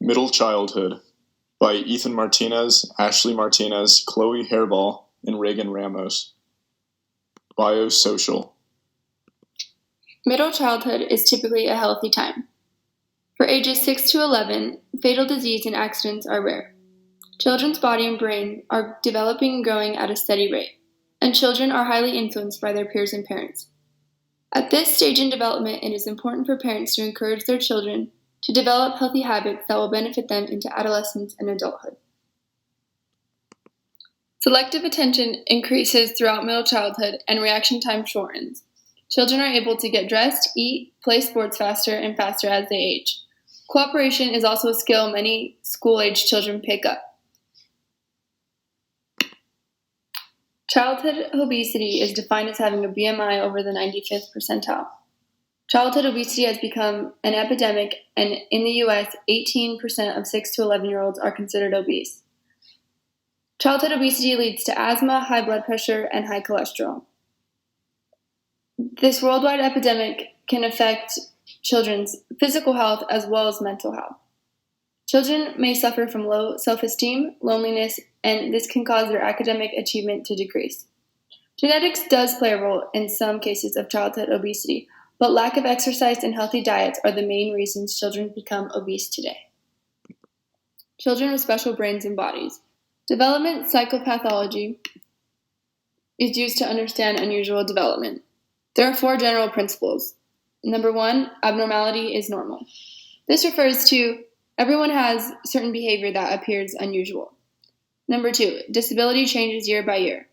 Middle Childhood by Ethan Martinez, Ashley Martinez, Chloe Hairball, and Reagan Ramos. Biosocial. Middle childhood is typically a healthy time. For ages 6 to 11, fatal disease and accidents are rare. Children's body and brain are developing and growing at a steady rate, and children are highly influenced by their peers and parents. At this stage in development, it is important for parents to encourage their children to develop healthy habits that will benefit them into adolescence and adulthood. Selective attention increases throughout middle childhood and reaction time shortens. Children are able to get dressed, eat, play sports faster and faster as they age. Cooperation is also a skill many school-age children pick up. Childhood obesity is defined as having a BMI over the 95th percentile. Childhood obesity has become an epidemic, and in the U.S., 18% of 6 to 11-year-olds are considered obese. Childhood obesity leads to asthma, high blood pressure, and high cholesterol. This worldwide epidemic can affect children's physical health as well as mental health. Children may suffer from low self-esteem, loneliness, and this can cause their academic achievement to decrease. Genetics does play a role in some cases of childhood obesity, but lack of exercise and healthy diets are the main reasons children become obese today. Children with special brains and bodies. Development psychopathology is used to understand unusual development. There are 4 general principles. Number 1, abnormality is normal. This refers to everyone has certain behavior that appears unusual. Number 2, disability changes year by year.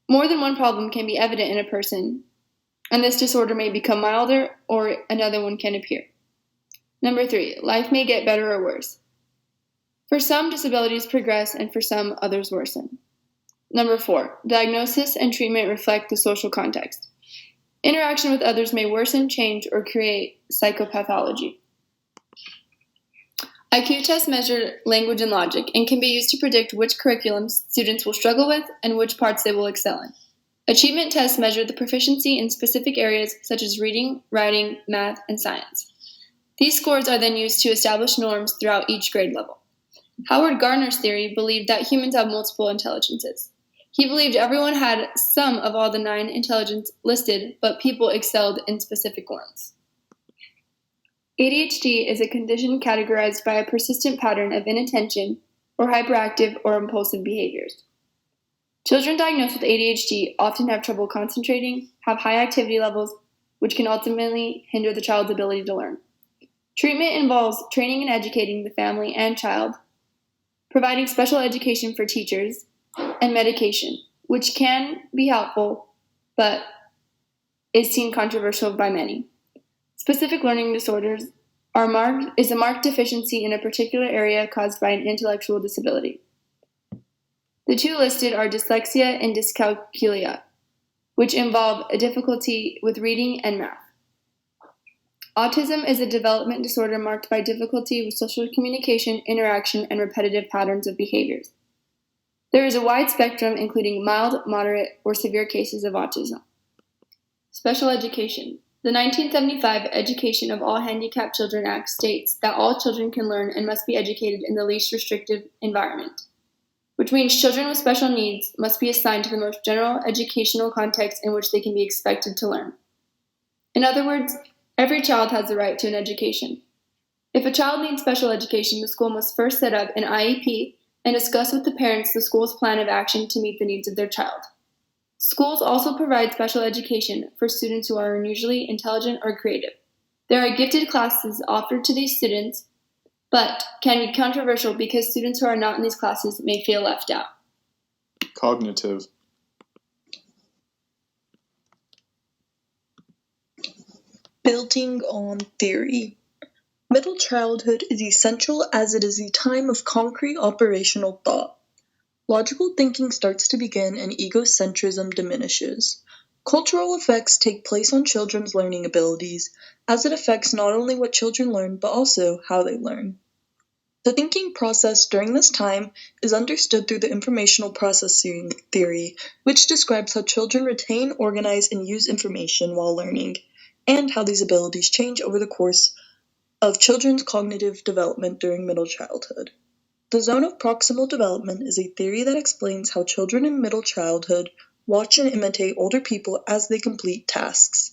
More than one problem can be evident in a person, and this disorder may become milder or another one can appear. Number 3, life may get better or worse. For some, disabilities progress, and for some, others worsen. Number 4, diagnosis and treatment reflect the social context. Interaction with others may worsen, change, or create psychopathology. IQ tests measure language and logic and can be used to predict which curriculums students will struggle with and which parts they will excel in. Achievement tests measure the proficiency in specific areas such as reading, writing, math, and science. These scores are then used to establish norms throughout each grade level. Howard Gardner's theory believed that humans have multiple intelligences. He believed everyone had some of all the 9 intelligence listed, but people excelled in specific ones. ADHD is a condition categorized by a persistent pattern of inattention or hyperactive or impulsive behaviors. Children diagnosed with ADHD often have trouble concentrating, have high activity levels, which can ultimately hinder the child's ability to learn. Treatment involves training and educating the family and child, providing special education for teachers, and medication, which can be helpful, but is seen controversial by many. Specific learning disorders is a marked deficiency in a particular area caused by an intellectual disability. The 2 listed are dyslexia and dyscalculia, which involve a difficulty with reading and math. Autism is a development disorder marked by difficulty with social communication, interaction, and repetitive patterns of behaviors. There is a wide spectrum, including mild, moderate, or severe cases of autism. Special education. The 1975 Education of All Handicapped Children Act states that all children can learn and must be educated in the least restrictive environment, which means children with special needs must be assigned to the most general educational context in which they can be expected to learn. In other words, every child has the right to an education. If a child needs special education, the school must first set up an IEP and discuss with the parents the school's plan of action to meet the needs of their child. Schools also provide special education for students who are unusually intelligent or creative. There are gifted classes offered to these students, but can be controversial because students who are not in these classes may feel left out. Cognitive. Building on theory. Middle childhood is essential as it is a time of concrete operational thought. Logical thinking starts to begin and egocentrism diminishes. Cultural effects take place on children's learning abilities, as it affects not only what children learn but also how they learn. The thinking process during this time is understood through the informational processing theory, which describes how children retain, organize, and use information while learning, and how these abilities change over the course of children's cognitive development during middle childhood. The zone of proximal development is a theory that explains how children in middle childhood watch and imitate older people as they complete tasks.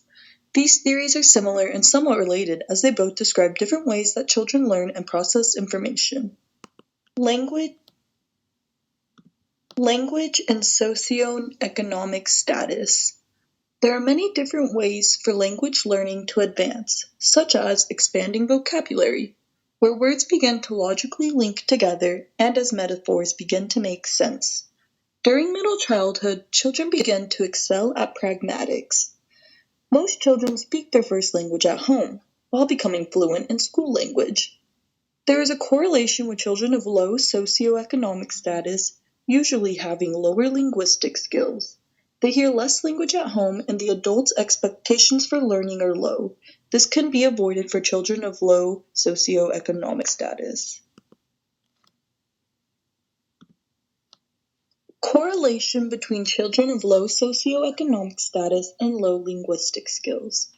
These theories are similar and somewhat related as they both describe different ways that children learn and process information. Language and socioeconomic status. There are many different ways for language learning to advance, such as expanding vocabulary, where words begin to logically link together and as metaphors begin to make sense. During middle childhood, children begin to excel at pragmatics. Most children speak their first language at home, while becoming fluent in school language. There is a correlation with children of low socioeconomic status usually having lower linguistic skills. They hear less language at home and the adults' expectations for learning are low. This can be avoided for children of low socioeconomic status. Correlation between children of low socioeconomic status and low linguistic skills.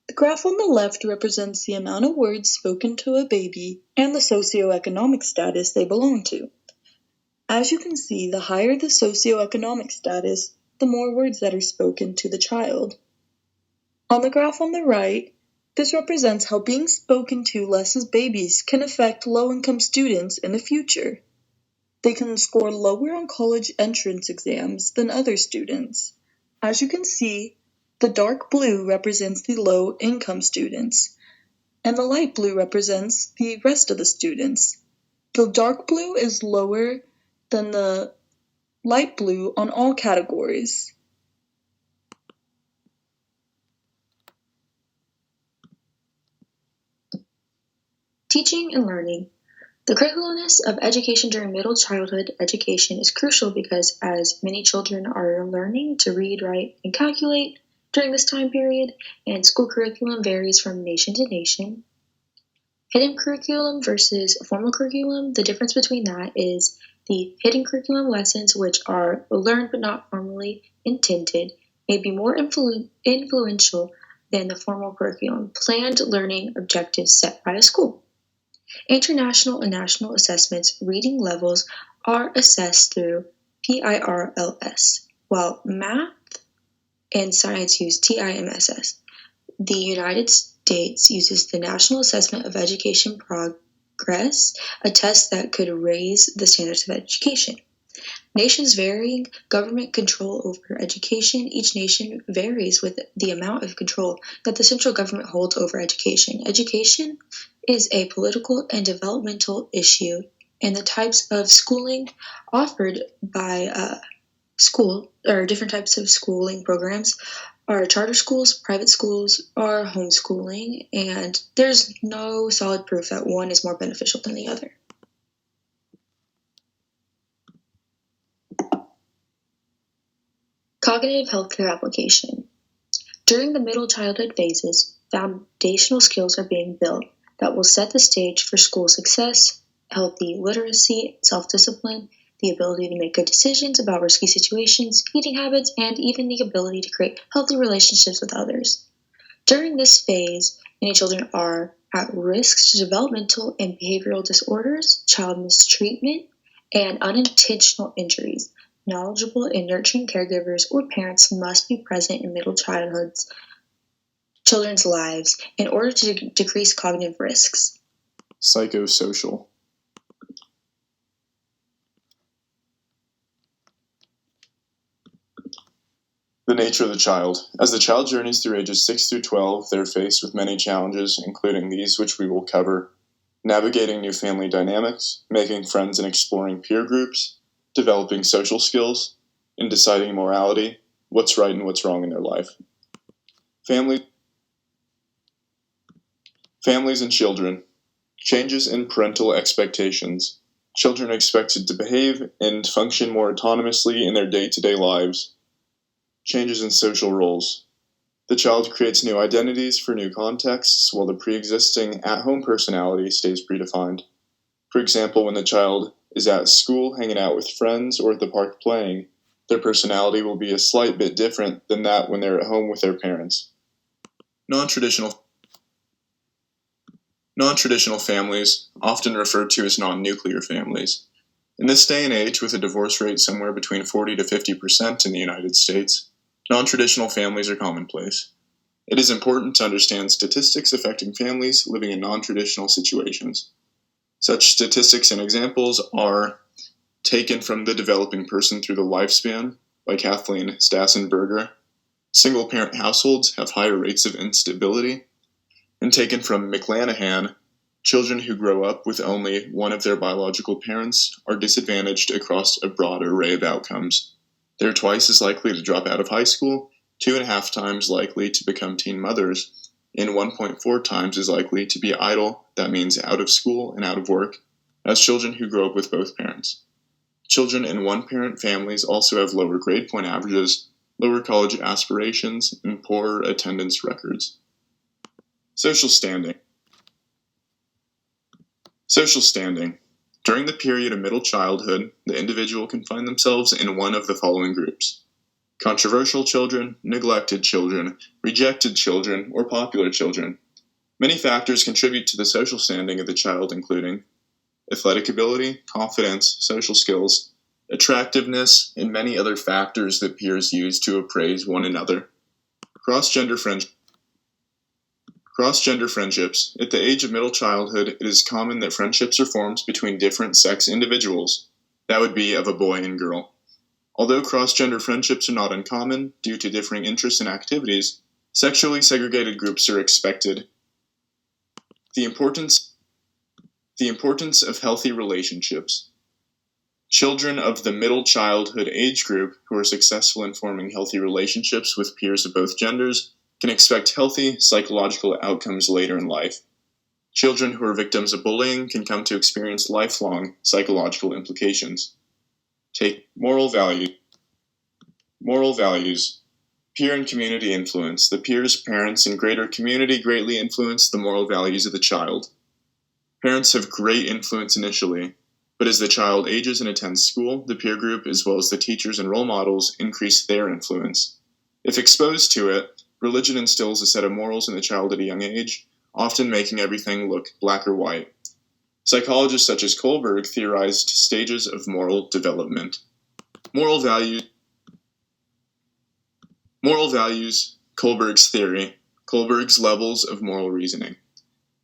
The graph on the left represents the amount of words spoken to a baby and the socioeconomic status they belong to. As you can see, the higher the socioeconomic status, the more words that are spoken to the child. On the graph on the right, this represents how being spoken to less as babies can affect low-income students in the future. They can score lower on college entrance exams than other students. As you can see, the dark blue represents the low-income students, and the light blue represents the rest of the students. The dark blue is lower than the light blue on all categories. Teaching and learning. The criticalness of education during middle childhood education is crucial because as many children are learning to read, write, and calculate during this time period, and school curriculum varies from nation to nation. Hidden curriculum versus formal curriculum, the difference between that is the hidden curriculum lessons, which are learned but not formally intended, may be more influential than the formal curriculum, planned learning objectives set by a school. International and national assessments reading levels are assessed through PIRLS, while math and science use TIMSS. The United States uses the National Assessment of Education Progress, a test that could raise the standards of education. Nations varying government control over education. Each nation varies with the amount of control that the central government holds over education. Education is a political and developmental issue, and the types of schooling offered by different types of schooling programs are charter schools, private schools, or homeschooling, and there's no solid proof that one is more beneficial than the other. Cognitive healthcare application. During the middle childhood phases, foundational skills are being built that will set the stage for school success, healthy literacy, self-discipline, the ability to make good decisions about risky situations, eating habits, and even the ability to create healthy relationships with others. During this phase, many children are at risk to developmental and behavioral disorders, child mistreatment, and unintentional injuries. Knowledgeable and nurturing caregivers or parents must be present in middle children's lives in order to decrease cognitive risks. Psychosocial. The nature of the child. As the child journeys through ages 6 through 12, they're faced with many challenges, including these which we will cover: navigating new family dynamics, making friends and exploring peer groups, developing social skills, and deciding morality, what's right and what's wrong in their life. Families and children. Changes in parental expectations. Children are expected to behave and function more autonomously in their day-to-day lives. Changes in social roles. The child creates new identities for new contexts, while the pre-existing at-home personality stays predefined. For example, when the child is at school hanging out with friends or at the park playing, their personality will be a slight bit different than that when they're at home with their parents. Non-traditional Non-traditional families, often referred to as non-nuclear families. In this day and age, with a divorce rate somewhere between 40 to 50% in the United States, non-traditional families are commonplace. It is important to understand statistics affecting families living in non-traditional situations. Such statistics and examples are taken from The Developing Person Through the Lifespan by Kathleen Stassenberger. Single-parent households have higher rates of instability. And taken from McLanahan, children who grow up with only one of their biological parents are disadvantaged across a broad array of outcomes. They're twice as likely to drop out of high school, 2.5 times likely to become teen mothers, and 1.4 times as likely to be idle, that means out of school and out of work, as children who grow up with both parents. Children in one-parent families also have lower grade point averages, lower college aspirations, and poorer attendance records. Social standing. Social standing. During the period of middle childhood, the individual can find themselves in one of the following groups: controversial children, neglected children, rejected children, or popular children. Many factors contribute to the social standing of the child, including athletic ability, confidence, social skills, attractiveness, and many other factors that peers use to appraise one another. Cross-gender friendships. At the age of middle childhood, it is common that friendships are formed between different sex individuals. That would be of a boy and girl. Although cross-gender friendships are not uncommon due to differing interests and activities, sexually segregated groups are expected. The importance of healthy relationships. Children of the middle childhood age group who are successful in forming healthy relationships with peers of both genders can expect healthy psychological outcomes later in life. Children who are victims of bullying can come to experience lifelong psychological implications. Take moral values. Peer and community influence. The peers, parents, and greater community greatly influence the moral values of the child. Parents have great influence initially, but as the child ages and attends school, the peer group, as well as the teachers and role models, increase their influence. If exposed to it, religion instills a set of morals in the child at a young age, often making everything look black or white. Psychologists such as Kohlberg theorized stages of moral development. Moral values, Kohlberg's theory, Kohlberg's levels of moral reasoning.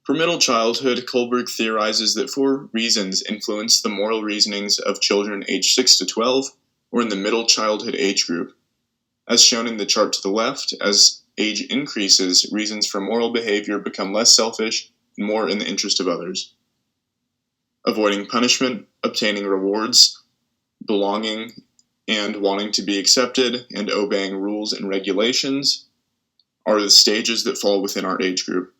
For middle childhood, Kohlberg theorizes that 4 reasons influence the moral reasonings of children aged 6 to 12, or in the middle childhood age group. As shown in the chart to the left, as age increases, reasons for moral behavior become less selfish and more in the interest of others. Avoiding punishment, obtaining rewards, belonging, and wanting to be accepted, and obeying rules and regulations are the stages that fall within our age group.